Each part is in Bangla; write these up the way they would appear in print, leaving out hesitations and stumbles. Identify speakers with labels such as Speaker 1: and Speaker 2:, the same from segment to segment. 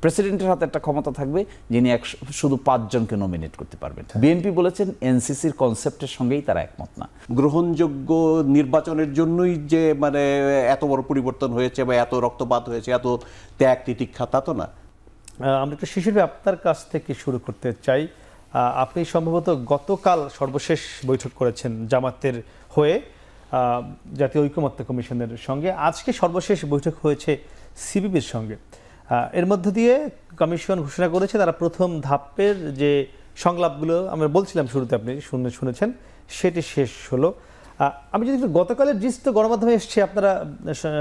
Speaker 1: প্রেসিডেন্টের হাতে একটা ক্ষমতা থাকবে যিনি শুধু 5 জনকে নমিনেট করতে পারবেন। বিএনপি বলেছেন এনসিসির কনসেপ্টের সঙ্গেই তারা একমত না।
Speaker 2: গ্রহণযোগ্য নির্বাচনের জন্যই যে মানে এত বড় পরিবর্তন হয়েছে বা এত রক্তপাত হয়েছে, এত ত্যাগ তিতিক্ষা, তা তো না।
Speaker 3: আমরা একটু শিশির আপনার কাছ থেকে শুরু করতে চাই। আপনি সম্ভবত গতকাল সর্বশেষ বৈঠক করেছেন জামাতের হয়ে জাতীয় ঐকমত্য কমিশনের সঙ্গে। আজকে সর্বশেষ বৈঠক হয়েছে সিপিবির সঙ্গে। এর মধ্য দিয়ে কমিশন ঘোষণা করেছে তারা প্রথম ধাপের যে সংলাপগুলো আমরা বলছিলাম শুরুতে, আপনি শুনেছেন, সেটি শেষ হলো। আমি যদি গতকালের জিনিস তো গণমাধ্যমে এসছে, আপনারা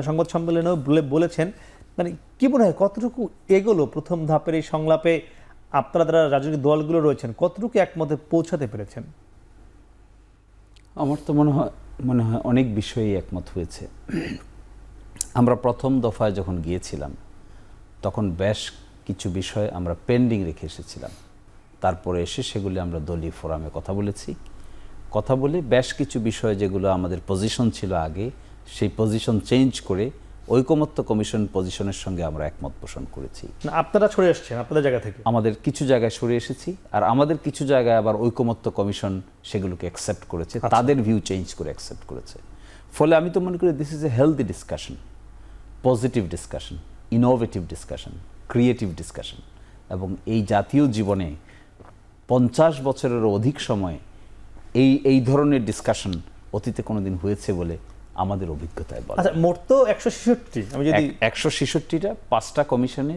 Speaker 3: সংবাদ সম্মেলনেও বলেছেন, মানে কি মনে হয় কতটুকু এগোলো প্রথম ধাপের এই সংলাপে? আপনারা যারা রাজনৈতিক দলগুলো রয়েছেন কতটুকু একমতে পৌঁছাতে পেরেছেন?
Speaker 1: আমার তো মনে হয় অনেক বিষয়েই একমত হয়েছে। আমরা প্রথম দফায় যখন গিয়েছিলাম তখন বেশ কিছু বিষয় আমরা পেন্ডিং রেখে এসেছিলাম। তারপরে এসে সেগুলি আমরা দলীয় ফোরামে কথা বলে বেশ কিছু বিষয় যেগুলো আমাদের পজিশন ছিল আগে, সেই পজিশন চেঞ্জ করে ঐকমত্য কমিশন পজিশনের সঙ্গে আমরা একমত পোষণ করেছি।
Speaker 3: আপনারা সরে এসেছেন আপনাদের জায়গা থেকে?
Speaker 1: আমাদের কিছু জায়গায় সরে এসেছি, আর আমাদের কিছু জায়গায় আবার ঐকমত্য কমিশন সেগুলোকে অ্যাকসেপ্ট করেছে, তাদের ভিউ চেঞ্জ করে অ্যাকসেপ্ট করেছে। ফলে আমি তো মনে করি this is a healthy discussion, positive discussion, innovative discussion, creative discussion. এবং এই জাতীয় জীবনে 50 বছরেরও অধিক সময় এই ধরনের ডিসকাশন অতীতে কোনোদিন হয়েছে বলে আমাদের অভিজ্ঞতায় বলা।
Speaker 3: আচ্ছা, মোট তো 166, আমি যদি
Speaker 1: 166টা 5টা কমিশনে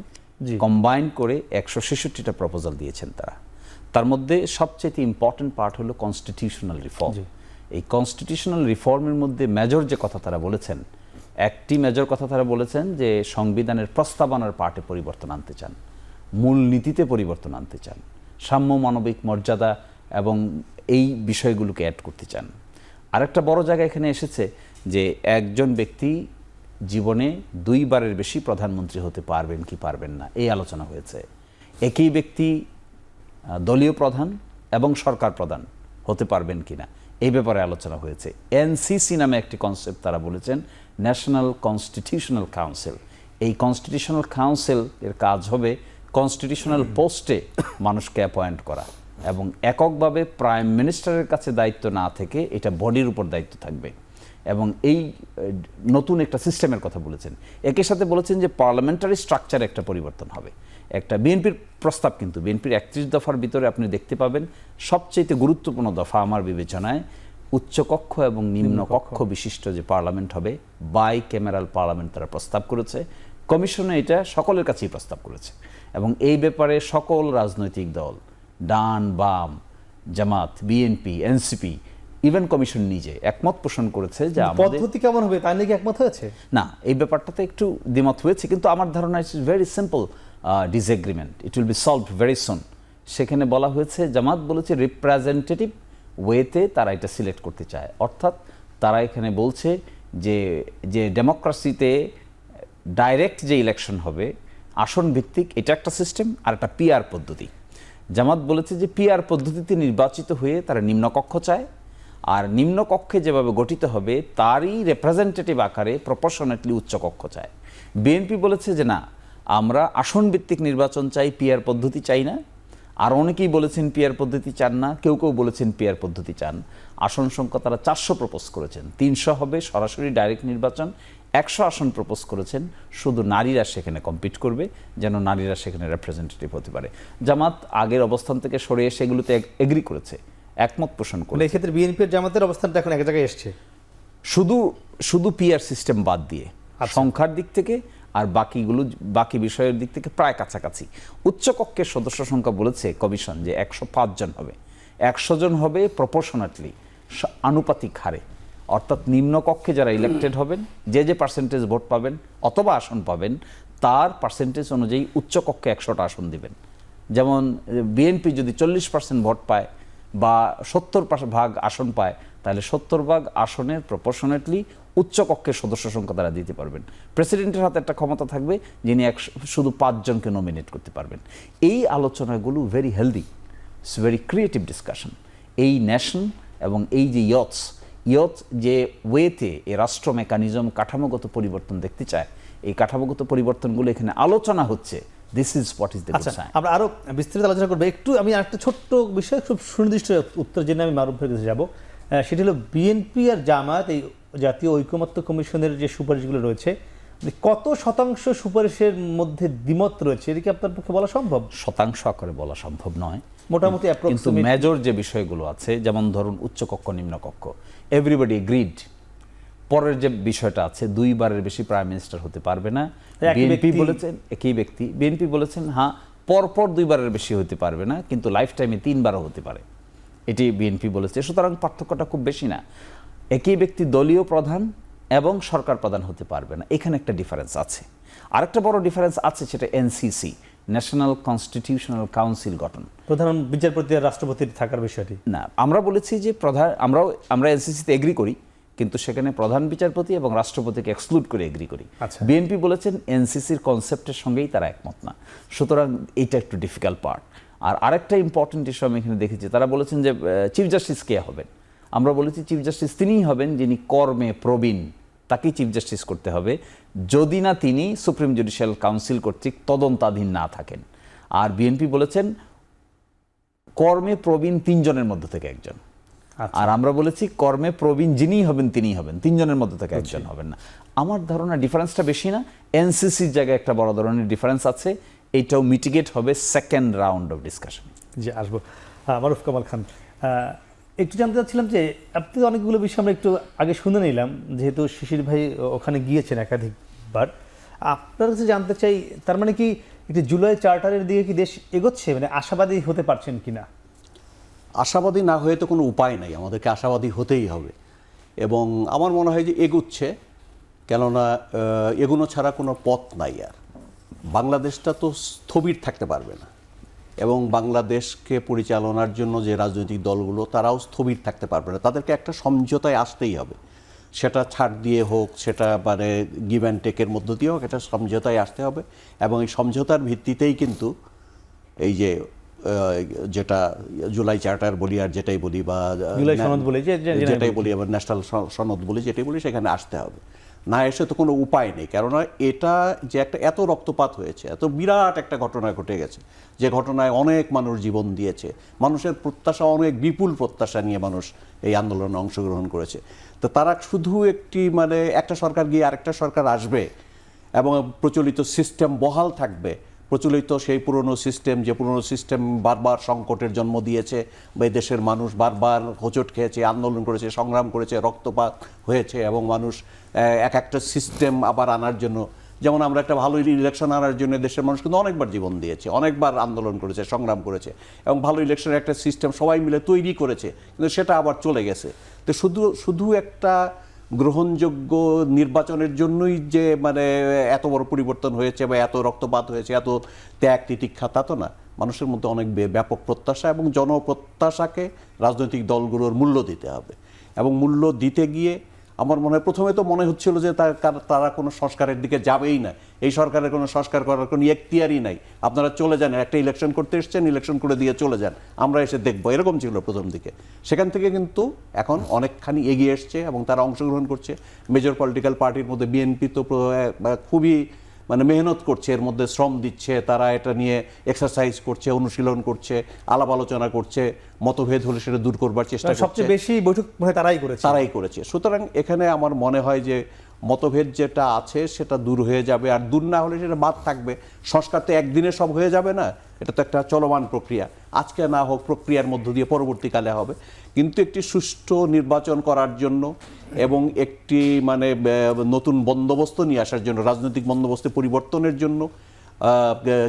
Speaker 1: কম্বাইন করে 166টা প্রপোজাল দিয়েছেন তারা। তার মধ্যে সবচেয়ে ইম্পর্টেন্ট পার্ট হলো কনস্টিটিউশনাল রিফর্ম। এই কনস্টিটিউশনাল রিফর্মের মধ্যে মেজর যে কথা তারা বলেছেন, একটি মেজর কথা তারা বলেছেন যে সংবিধানের প্রস্তাবনার পার্টে পরিবর্তন আনতে চান, মূল নীতিতে পরিবর্তন আনতে চান, সাম্য মানবিক মর্যাদা এবং এই বিষয়গুলোকে অ্যাড করতে চান। আরেকটা বড় জায়গা এখানে এসেছে যে একজন ব্যক্তি জীবনে 2 বারের বেশি প্রধানমন্ত্রী হতে পারবেন কি পারবেন না, এই আলোচনা হয়েছে। একই ব্যক্তি দলীয় প্রধান এবং সরকার প্রধান হতে পারবেন কিনা, এই ব্যাপারে আলোচনা হয়েছে। এনসিসি নামে একটি কনসেপ্ট তারা বলেছেন, ন্যাশনাল কনস্টিটিউশনাল কাউন্সিল। এই কনস্টিটিউশনাল কাউন্সিল এর কাজ হবে কনস্টিটিউশনাল পোস্টে মানুষকে অ্যাপয়েন্ট করা, এবং এককভাবে প্রাইম মিনিস্টারের কাছে দায়িত্ব না থেকে এটা বডির উপর দায়িত্ব থাকবে। এবং এই নতুন একটা সিস্টেমের কথা বলেছেন। একই সাথে বলেছেন যে পার্লামেন্টারি স্ট্রাকচার একটা পরিবর্তন হবে। একটা বিএনপির প্রস্তাব, কিন্তু বিএনপির 31 দফার ভিতরে আপনি দেখতে পাবেন সবচেয়ে গুরুত্বপূর্ণ দফা আমার বিবেচনায় উচ্চকক্ষ এবং নিম্নকক্ষ বিশিষ্ট যে পার্লামেন্ট হবে, বাই ক্যামেরাল পার্লামেন্ট তারা প্রস্তাব করেছে। কমিশনে এটা সকলের কাছেই প্রস্তাব করেছে, এবং এই ব্যাপারে সকল রাজনৈতিক দল, ডান বাম, জামাত, বিএনপি, এনসিপি, ইভেন কমিশন নিজে একমত পোষণ করেছে যে
Speaker 3: পদ্ধতি কেমন হবে তাই নাকি একমত হয়েছে।
Speaker 1: না, এই ব্যাপারটাতে একটু দ্বিমত হয়েছে, কিন্তু আমার ধারণা it's very simple disagreement, it will be solved very soon. সেখানে বলা হয়েছে, জামাত বলেছে রিপ্রেজেন্টেটিভ ওয়েতে তারা এটা সিলেক্ট করতে চায়, অর্থাৎ তারা এখানে বলছে যে ডেমোক্রেসিতে ডাইরেক্ট যে ইলেকশন হবে আসন ভিত্তিক, এটা একটা সিস্টেম, আর একটা পিআর পদ্ধতি। জামাত বলেছে যে পিআর পদ্ধতিতে নির্বাচিত হয়ে তারা নিম্নকক্ষ চায়, আর নিম্নকক্ষে যেভাবে গঠিত হবে তারই রিপ্রেজেন্টেটিভ আকারে প্রপোর্শনেটলি উচ্চকক্ষ চায়। বিএনপি বলেছে যে না, আমরা আসন ভিত্তিক নির্বাচন চাই, পিআর পদ্ধতি চাই না। আর অনেকেই বলেছেন পিআর পদ্ধতি চান না, কেউ বলেছেন পিআর পদ্ধতি চান। আসন সংখ্যা তারা 400 প্রপোজ করেছেন, 300 হবে সরাসরি ডাইরেক্ট নির্বাচন, 100 আসন প্রপোজ করেছেন শুধু নারীরা সেখানে কম্পিট করবে, যেন নারীরা সেখানে রিপ্রেজেন্টেটিভ হতে পারে। জামাত আগের অবস্থান থেকে সরে এসে এগুলোতে এগ্রি করেছে, একমত পোষণ করে।
Speaker 3: এই ক্ষেত্রে বিএনপি এর জামাতের অবস্থানটা এখন এক জায়গায় এসছে,
Speaker 1: শুধু পিআর সিস্টেম বাদ দিয়ে সংখ্যার দিক থেকে আর বাকি বিষয়ের দিক থেকে প্রায় কাছাকাছি। উচ্চকক্ষের সদস্য সংখ্যা বলেছে কমিশন যে 105 জন হবে, 100 জন হবে প্রপোর্শনেটলি, আনুপাতিক হারে, অর্থাৎ নিম্নকক্ষে যারা ইলেক্টেড হবেন, যে পার্সেন্টেজ ভোট পাবেন অথবা আসন পাবেন, তার পার্সেন্টেজ অনুযায়ী উচ্চকক্ষে 100টা আসন দিবেন। যেমন বিএনপি যদি 40% ভোট পায় বা 70% আসন পায়, তাহলে 70% আসনের প্রপোর্শনেটলি উচ্চকক্ষের সদস্য সংখ্যা তারা দিতে পারবেন। প্রেসিডেন্টের হাতে একটা ক্ষমতা থাকবে যিনি শুধু 5 জনকে নমিনেট করতে পারবেন। এই আলোচনাগুলো very healthy, it's very creative discussion. এই ন্যাশন এবং এই যে ইয়থ যে ওয়েতে এ রাষ্ট্র মেকানিজম কাঠামোগত পরিবর্তন দেখতে চায়, এই কাঠামোগত পরিবর্তনগুলো এখানে আলোচনা হচ্ছে, this is what is the good
Speaker 3: আচ্ছা,
Speaker 1: সাইন।
Speaker 3: আমরা আরো বিস্তারিত আলোচনা করবো। একটু আমি আরেকটা ছোট্ট বিষয়, খুব সুনির্দিষ্ট উত্তর জেনে আমি মারুফ ভাইয়ের কাছে যাবো। সেটি হলো বিএনপি আর জামাত এই জাতীয় ঐকমত্য কমিশনের যে সুপারিশগুলো রয়েছে, কত শতাংশ সুপারিশের মধ্যে দ্বিমত রয়েছে, এটা কি আপনার পক্ষে বলা সম্ভব?
Speaker 1: শতাংশ আকারে বলা সম্ভব নয়,
Speaker 3: মোটামুটি
Speaker 1: কিন্তু
Speaker 3: approximate-
Speaker 1: মেজর যে বিষয়গুলো আছে, যেমন ধরুন উচ্চকক্ষ নিম্নকক্ষ, এভরিবডি এগ্রিড। পরের যে বিষয়টা আছে, 2 বারের বেশি প্রাইম মিনিস্টার হতে পারবে না।
Speaker 3: একই
Speaker 1: বিএনপি
Speaker 3: ব্যক্তি-
Speaker 1: বলেছেন, একই ব্যক্তি, বিএনপি বলেছেন হ্যাঁ পরপর 2 বারের বেশি হতে পারবে না, কিন্তু লাইফ টাইমে 3 বারও হতে পারে, এটি বিএনপি বলেছে। সুতরাং পার্থক্যটা খুব বেশি না। একই ব্যক্তি দলীয় প্রধান এবং সরকার প্রধান হতে পারবে না, এখানে একটা ডিফারেন্স আছে। আরেকটা বড় ডিফারেন্স আছে, সেটা এনসিসি, ন্যাশনাল কনস্টিটিউশনাল কাউন্সিল গঠন।
Speaker 3: প্রধান বিচারপতি আর রাষ্ট্রপতির থাকার বিষয়টি
Speaker 1: না, আমরা বলেছি যে আমরা এনসিসিতে এগ্রি করি, কিন্তু সেখানে প্রধান বিচারপতি এবং রাষ্ট্রপতিকে এক্সক্লুড করে এগ্রি করি।
Speaker 3: আচ্ছা।
Speaker 1: বিএনপি বলেছেন এনসিসির কনসেপ্টের সঙ্গেই তারা একমত না, সুতরাং এইটা একটু ডিফিকাল্ট পার্ট। আর আরেকটা ইম্পর্টেন্ট ইস্যু আমি এখানে দেখেছি, তারা বলেছেন যে চিফ জাস্টিস কে হবেন। আমরা বলেছি চিফ জাস্টিস তিনিই হবেন যিনি কর্মে প্রবীণ, তাকেই চিফ জাস্টিস করতে হবে, যদি না তিনি সুপ্রিম জুডিশিয়াল কাউন্সিল কর্তৃক তদন্তাধীন না থাকেন। আর বিএনপি বলেছেন কর্মে প্রবীণ 3 জনের মধ্য থেকে একজন।
Speaker 3: আচ্ছা।
Speaker 1: আর আমরা বলেছি কর্মে প্রবীণ যিনিই হবেন তিনিই হবেন, 3 জনের মধ্যে থেকে একজন হবেন না। আমার ধারণা ডিফারেন্সটা বেশি না, এনসিসির জায়গায় একটা বড় ধরনের ডিফারেন্স আছে, এইটাও মিটিগেট হবে সেকেন্ড রাউন্ড অফ ডিসকাশন।
Speaker 3: যে আসবো। মারুফ কামাল খান, একটু জানতে চাচ্ছিলাম যে আপনি তো অনেকগুলো বিষয় আমরা একটু আগে শুনে নিলাম, যেহেতু শিশির ভাই ওখানে গিয়েছেন একাধিকবার। আপনার কাছে জানতে চাই, তার মানে কি একটি জুলাই চার্টারের দিকে কি দেশ এগোচ্ছে, মানে আশাবাদী হতে পারছেন কিনা?
Speaker 2: আশাবাদী না হয়ে তো কোনো উপায় নাই, আমাদেরকে আশাবাদী হতেই হবে। এবং আমার মনে হয় যে এগুচ্ছে, কেননা এগুনো ছাড়া কোনো পথ নাই। আর বাংলাদেশটা তো স্থবির থাকতে পারবে না, এবং বাংলাদেশকে পরিচালনার জন্য যে রাজনৈতিক দলগুলো তারাও স্থবির থাকতে পারবে না, তাদেরকে একটা সমঝোতায় আসতেই হবে। সেটা ছাড় দিয়ে হোক, সেটা মানে গিভ অ্যান্ড টেকের মধ্য দিয়ে হোক, একটা সমঝোতায় আসতে হবে। এবং এই সমঝোতার ভিত্তিতেই কিন্তু এই যে যেটা জুলাই চার্টার বলি আর যেটাই বলি, বা
Speaker 3: জুলাই সনদ বলি,
Speaker 2: যেটাই বলি, আবার ন্যাশনাল সনদ বলি, যেটাই বলি, সেখানে আসতে হবে। না এসে তো কোনো উপায় নেই, কেননা এটা যে একটা এত রক্তপাত হয়েছে, এত বিরাট একটা ঘটনা ঘটে গেছে, যে ঘটনায় অনেক মানুষ জীবন দিয়েছে, মানুষের প্রত্যাশা, অনেক বিপুল প্রত্যাশা নিয়ে মানুষ এই আন্দোলনে অংশগ্রহণ করেছে। তো তারা শুধু মানে একটা সরকার গিয়ে আরেকটা সরকার আসবে এবং প্রচলিত সিস্টেম বহাল থাকবে, প্রচলিত সেই পুরনো সিস্টেম, যে পুরনো সিস্টেম বারবার সংকটের জন্ম দিয়েছে, বা এই দেশের মানুষ বারবার হোঁচট খেয়েছে, আন্দোলন করেছে, সংগ্রাম করেছে, রক্তপাত হয়েছে, এবং মানুষ এক একটা সিস্টেম আবার আনার জন্য, যেমন আমরা একটা ভালো ইলেকশন আনার জন্য দেশের মানুষ কিন্তু অনেকবার জীবন দিয়েছে, অনেকবার আন্দোলন করেছে, সংগ্রাম করেছে, এবং ভালো ইলেকশনের একটা সিস্টেম সবাই মিলে তৈরি করেছে, কিন্তু সেটা আবার চলে গেছে। তো শুধু একটা গ্রহণযোগ্য নির্বাচনের জন্যই যে মানে এত বড় পরিবর্তন হয়েছে, বা এত রক্তপাত হয়েছে, এত ত্যাগ তিতিক্ষা, তা তো না। মানুষের মধ্যে অনেক ব্যাপক প্রত্যাশা, এবং জনপ্রত্যাশাকে রাজনৈতিক দলগুলোর মূল্য দিতে হবে। এবং মূল্য দিতে গিয়ে আমার মনে হয়, প্রথমে তো মনে হচ্ছিল যে তারা কোনো সংস্কারের দিকে যাবেই না, এই সরকারের কোনো সংস্কার করার কোনো এখতিয়ারই নাই, আপনারা চলে যান, একটা ইলেকশন করতে এসছেন, ইলেকশন করে দিয়ে চলে যান, আমরা এসে দেখবো, এরকম ছিল প্রথম দিকে। সেখান থেকে কিন্তু এখন অনেকখানি এগিয়ে এসছে, এবং তারা অংশগ্রহণ করছে। মেজর পলিটিক্যাল পার্টির মধ্যে বিএনপি তো খুবই মানে মেহনত করছে, এর মধ্যে শ্রম দিচ্ছে, তারা এটা নিয়ে এক্সারসাইজ করছে, অনুশীলন করছে, আলাপ আলোচনা করছে, মতভেদ হলে সেটা দূর করবার চেষ্টা করছে।
Speaker 3: সবচেয়ে বেশি বৈঠক তারাই করেছে।
Speaker 2: সুতরাং এখানে আমার মনে হয় যে মতভেদ যেটা আছে সেটা দূর হয়ে যাবে, আর দূর না হলে সেটা বাদ থাকবে। সংস্কার তো একদিনে সব হয়ে যাবে না, এটা তো একটা চলমান প্রক্রিয়া, আজকে না হোক প্রক্রিয়ার মধ্য দিয়ে পরবর্তীকালে হবে। কিন্তু একটি সুষ্ঠু নির্বাচন করার জন্য এবং একটি মানে নতুন বন্দোবস্ত নিয়ে আসার জন্য, রাজনৈতিক বন্দোবস্তে পরিবর্তনের জন্য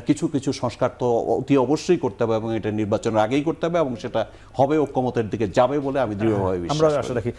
Speaker 2: কিছু কিছু সংস্কার তো অতি অবশ্যই করতে হবে, এবং এটা নির্বাচনের আগেই করতে হবে, এবং সেটা হবে ঐক্যমতের দিকে যাবে বলে আমি দৃঢ়ভাবে বিশ্বাস করি।
Speaker 3: আমরা আশা রাখি।